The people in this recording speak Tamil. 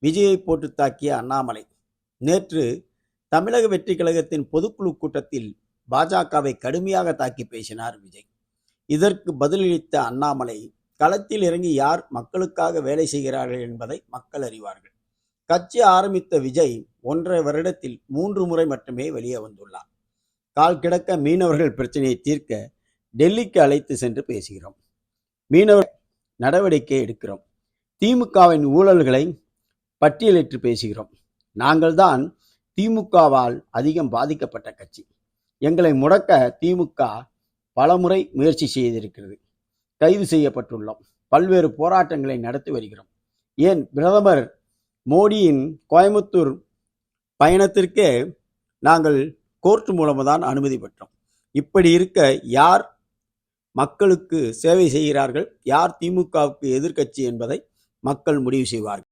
விஜயை போட்டு தாக்கிய அண்ணாமலை. நேற்று தமிழக வெற்றி கழகத்தின் பொதுக்குழு கூட்டத்தில் பாஜகவை கடுமையாக தாக்கி பேசினார் விஜய். இதற்கு பதிலளித்த அண்ணாமலை, களத்தில் இறங்கி யார் மக்களுக்காக வேலை செய்கிறார்கள் என்பதை மக்கள் அறிவார்கள். கட்சி ஆரம்பித்த விஜய் 1.5 வருடத்தில் 3 முறை மட்டுமே வெளியே வந்துள்ளார். கால் கிடக்க மீனவர்கள் பிரச்சனையை தீர்க்க டெல்லிக்கு அழைத்து சென்று பேசுகிறோம். மீனவர் நடவடிக்கை எடுக்கிறோம். திமுகவின் ஊழல்களை பட்டியலிட்டு பேசுகிறோம். நாங்கள் தான் திமுகவால் அதிகம் பாதிக்கப்பட்ட கட்சி. எங்களை முடக்க திமுக பலமுறை முயற்சி செய்திருக்கிறது. கைது செய்யப்பட்டுள்ளோம். பல்வேறு போராட்டங்களை நடத்தி வருகிறோம். ஏன் பிரதமர் மோடியின் கோயம்புத்தூர் பயணத்திற்கே நாங்கள் கோர்ட் மூலமாக தான் அனுமதி பெற்றோம். இப்படி இருக்க யார் மக்களுக்கு சேவை செய்கிறார்கள், யார் திமுகவுக்கு எதிர்க்கட்சி என்பதை மக்கள் முடிவு செய்வார்கள்.